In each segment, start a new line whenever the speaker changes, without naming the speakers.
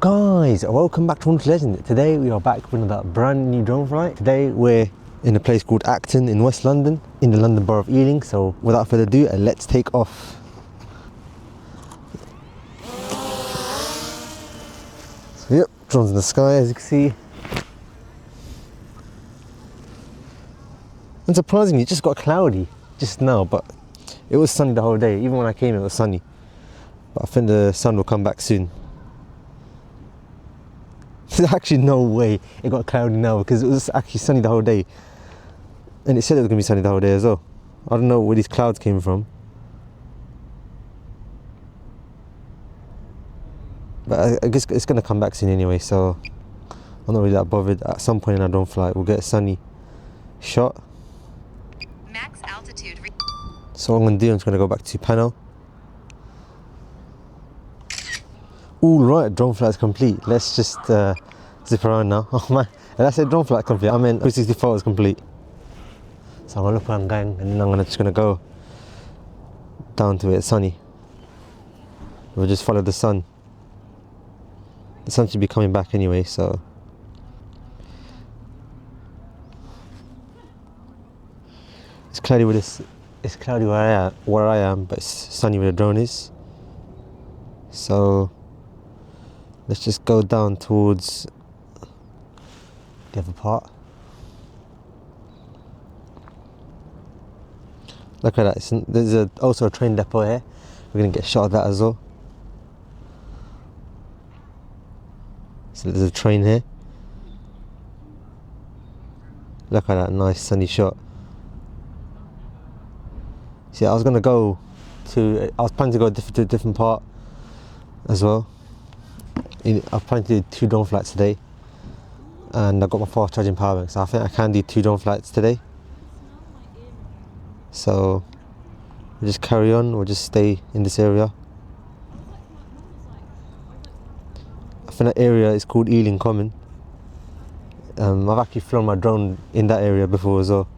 Hello guys, welcome back to Legend. Today we are back with another brand new drone flight. Today we're in a place called Acton in West London, in the London Borough of Ealing. So without further ado, let's take off. So yep, drones in the sky as you can see. And surprisingly, it just got cloudy just now, but it was sunny the whole day. Even when I came it was sunny. But I think the sun will come back soon. There's actually no way it got cloudy now because it was actually sunny the whole day. And it said it was going to be sunny the whole day as well. I don't know where these clouds came from. But I guess it's going to come back soon anyway, so I'm not really that bothered. At some point in our drone flight, we'll get a sunny shot.
Max altitude.
So what I'm going to do, I'm just going to go back to panel. All right, drone flight is complete. Let's just zip around now. Oh man, and I said drone flight complete. I mean 360 is complete. So I'm gonna look where I'm going, and then I'm just gonna go down to where it's sunny. We'll just follow the sun. The sun should be coming back anyway, so. It's cloudy with this. It's cloudy where I am, but it's sunny where the drone is. So. Let's just go down towards the other part. Look at that, there's also a train depot here. We're going to get a shot of that as well. So there's a train here. Look at that nice sunny shot. See, I was planning to go to a different part as well. I've planned to do 2 drone flights today, and I've got my fast charging power bank, so I think I can do 2 drone flights today. So we'll just carry on, we'll just stay in this area. I think that area is called Ealing Common. I've actually flown my drone in that area before as well.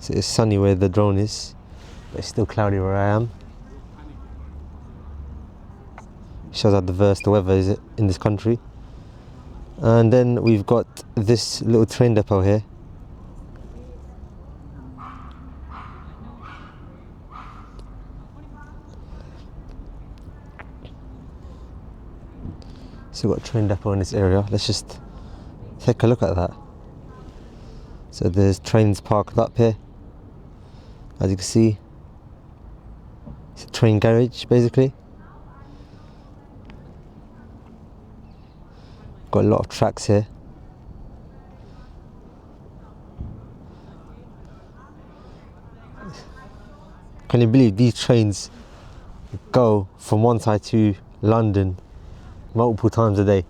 So it's sunny where the drone is, but it's still cloudy where I am. Shows how diverse the weather is in this country. And then we've got this little train depot here. So we've got a train depot in this area. Let's just take a look at that. So there's trains parked up here, as you can see. It's a train garage basically. Got a lot of tracks here. Can you believe these trains go from one side to London multiple times a day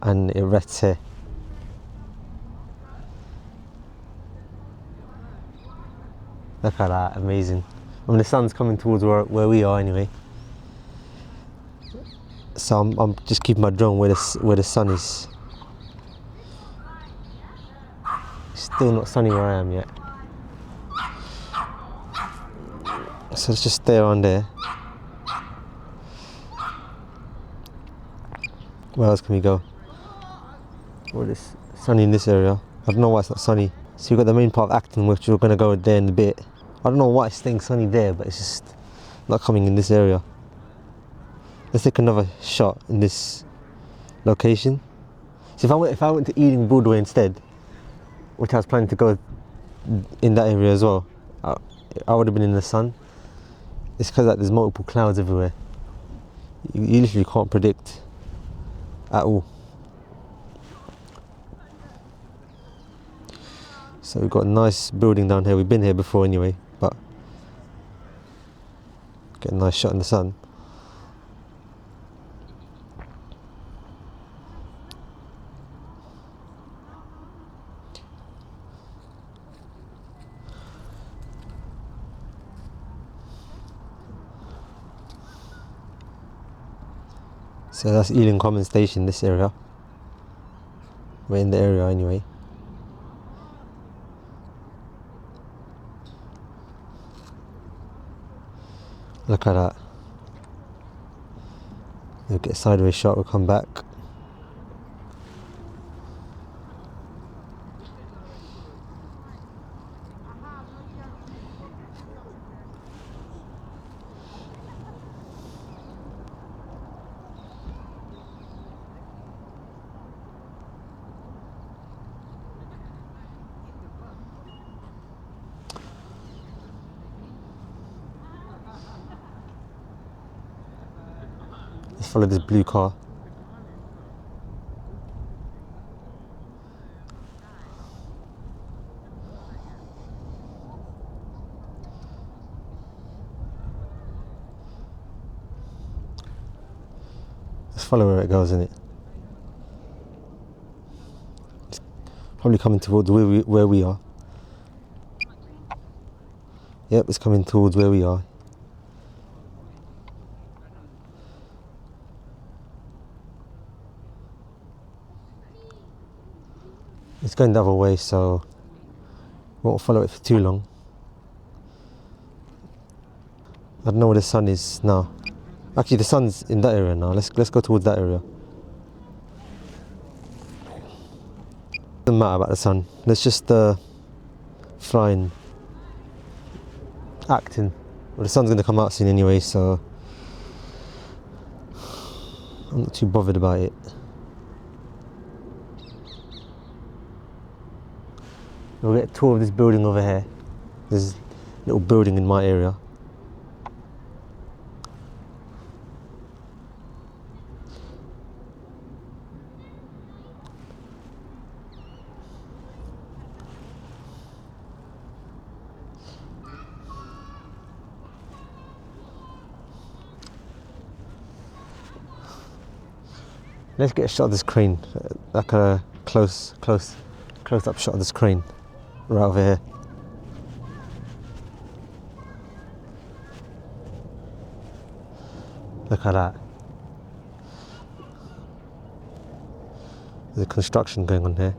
and it rests here? Look at that, amazing. I mean the sun's coming towards where we are anyway. So I'm just keeping my drone where the sun is. It's still not sunny where I am yet. So let's just stay around there. Where else can we go? Well, it's sunny in this area. I don't know why it's not sunny. So we've got the main part of Acton, which we're going to go there in a bit. I don't know why it's staying sunny there, but it's just not coming in this area. Let's take another shot in this location. So if I went to Ealing Broadway instead, which I was planning to go in that area as well, I would have been in the sun. It's because there's multiple clouds everywhere. You literally can't predict at all. So we've got a nice building down here. We've been here before anyway, but get a nice shot in the sun. So that's Ealing Common Station, this area. We're in the area anyway. Look at that. We'll get a sideways shot, we'll come back. Let's follow this blue car. Let's follow where it goes, isn't it? It's probably coming towards where we are. Yep, it's coming towards where we are. It's going the other way, so we won't follow it for too long. I don't know where the sun is now. Actually, the sun's in that area now. Let's go towards that area. Doesn't matter about the sun. Let's just fly in Acton. Well, the sun's going to come out soon anyway, so I'm not too bothered about it. We'll get a tour of this building over here. There's a little building in my area. Let's get a shot of this crane, like a close up shot of this crane, right over here. Look at that. There's a construction going on here.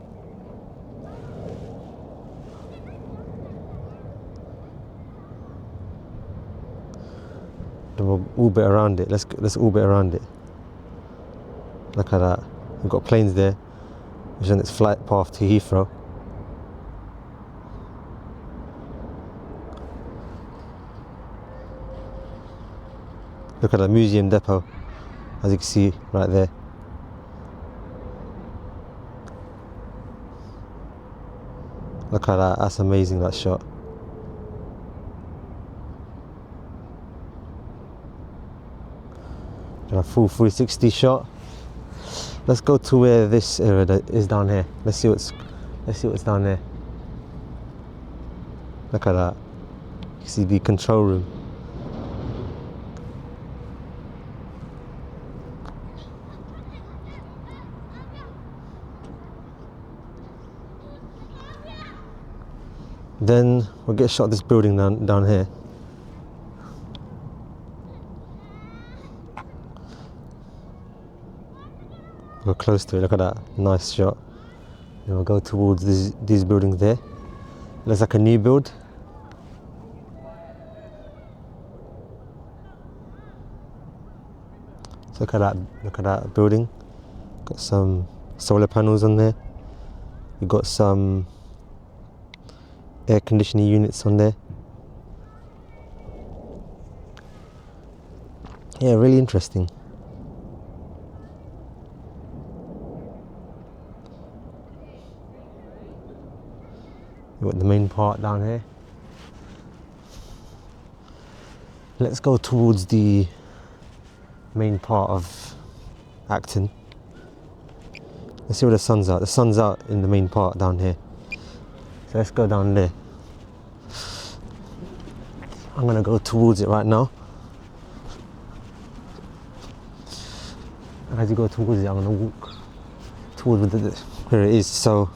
And we'll orbit around it. Let's orbit around it. Look at that. We've got planes there, which is on its flight path to Heathrow. Look at the museum depot, as you can see right there. Look at that, that's amazing, that shot. And a full 360 shot. Let's go to where this area is down here. Let's see what's down there. Look at that. You see the control room. Then we'll get a shot of this building down here. Go close to it, look at that, nice shot. Then we'll go towards these buildings there. Looks like a new build. So look at that building. Got some solar panels on there. We've got some air conditioning units on there. Yeah, really interesting. We've got the main part down here. Let's go towards the main part of Acton. Let's see where the sun's out. The sun's out in the main part down here. So let's go down there. I'm gonna go towards it right now. And as you go towards it, I'm gonna walk towards where it is, so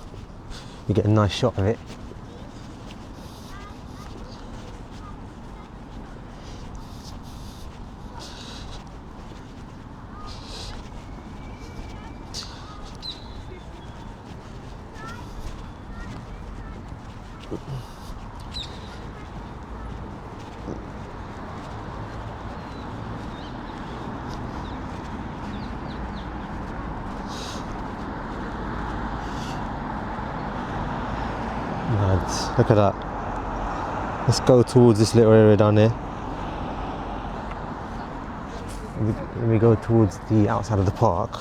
you get a nice shot of it. Mad. Look at that. Let's go towards this little area down there. Let me go towards the outside of the park.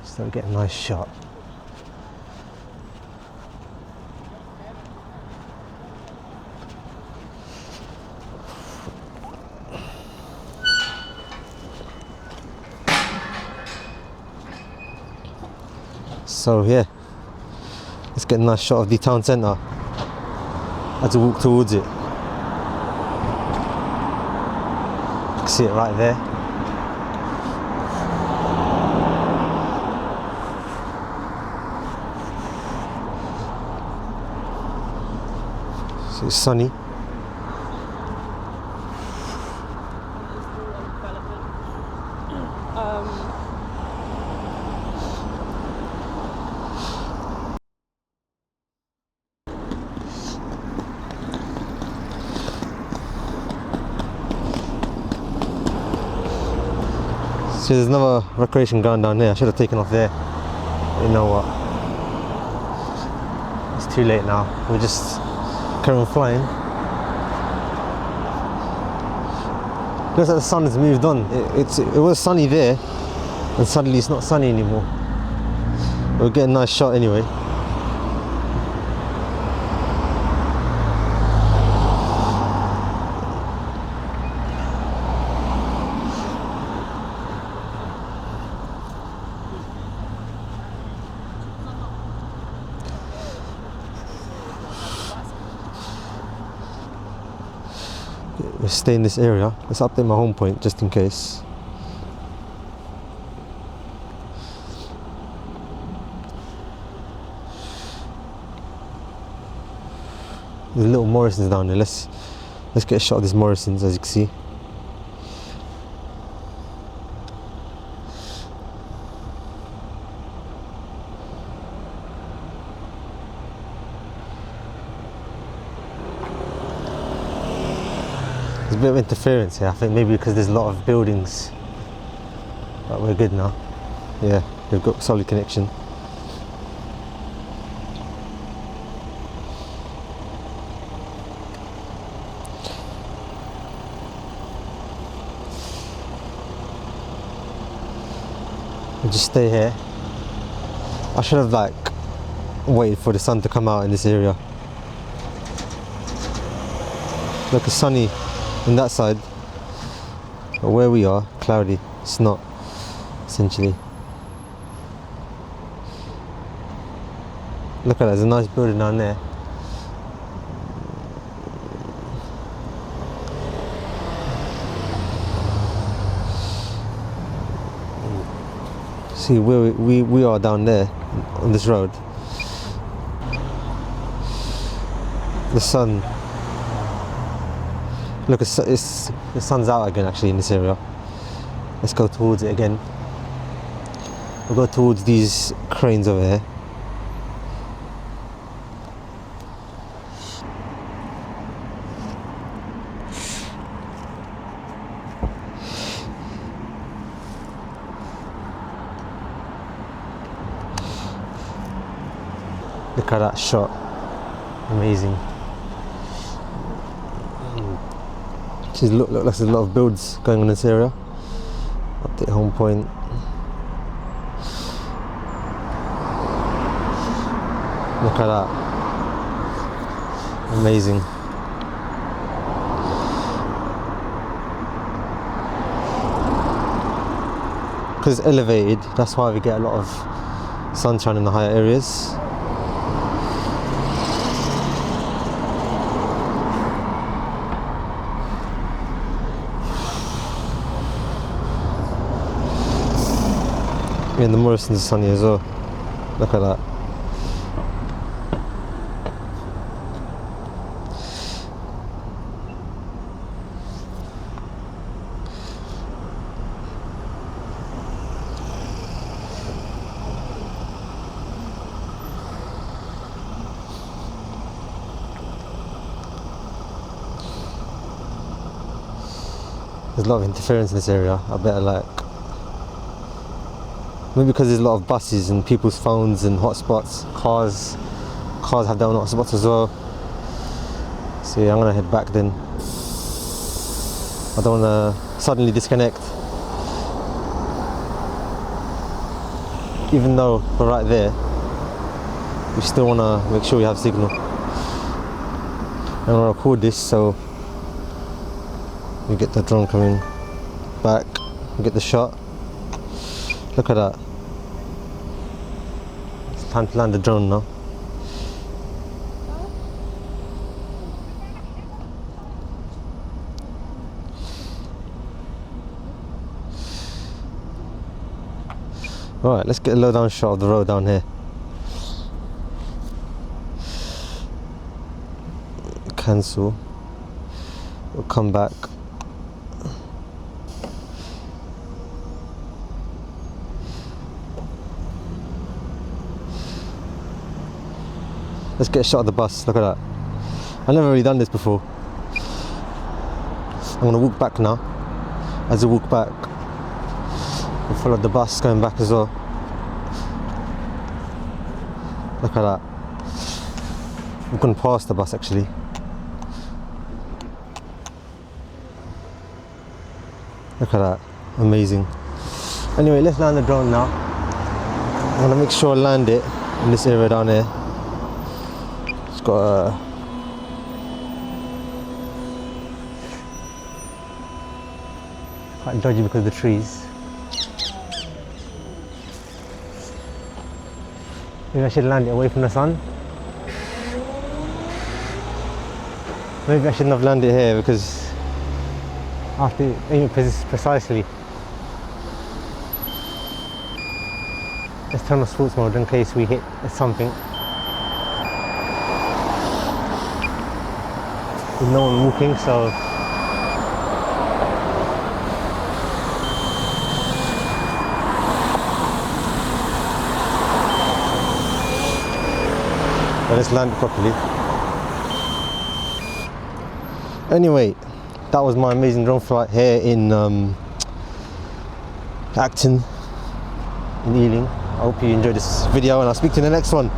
So we get a nice shot. So yeah, let's get a nice shot of the town centre as we walk towards it. You can see it right there. So it's sunny. So there's another recreation ground down there. I should have taken off there. But you know what? It's too late now. We're just carry on flying. Looks like the sun has moved on. It was sunny there, and suddenly it's not sunny anymore. We'll get a nice shot anyway. We'll stay in this area. Let's update my home point just in case. There's little Morrisons down there. Let's get a shot of these Morrisons, as you can see. There's a bit of interference here, I think maybe because there's a lot of buildings. But we're good now. Yeah, we've got solid connection. We'll just stay here. I should have waited for the sun to come out in this area. Look, it's sunny on that side, but where we are, cloudy. It's not, essentially. Look at that, there's a nice building down there. See where we are down there on this road. The sun. Look, the sun's out again actually in this area. Let's go towards it again. We'll go towards these cranes over here. Look at that shot. Amazing. Look like there's a lot of builds going on in this area. Update home point. Look at that. Amazing. Because it's elevated, that's why we get a lot of sunshine in the higher areas. Yeah, and the Morrisons are sunny as well. Look at that. There's a lot of interference in this area. I better Maybe because there's a lot of buses and people's phones and hotspots. Cars have their own hotspots as well. So yeah, I'm gonna head back then. I don't wanna suddenly disconnect. Even though we're right there, we still wanna make sure we have signal. I'm gonna record this so we get the drone coming back, we get the shot. Look at that. It's time to land the drone now. Alright, let's get a low down shot of the road down here. Cancel. We'll come back. Let's get a shot of the bus, look at that. I've never really done this before. I'm gonna walk back now. As I walk back, we'll follow the bus going back as well. Look at that. We've gone past the bus actually. Look at that, amazing. Anyway, let's land the drone now. I'm gonna make sure I land it in this area down here. It's got a quite dodgy because of the trees. Maybe I should land it away from the sun. Maybe I shouldn't have landed here because I have to aim it precisely. Let's turn on sports mode in case we hit something. With no one walking, so let's land properly. Anyway, that was my amazing drone flight here in Acton, in Ealing. I hope you enjoyed this video and I'll speak to you in the next one.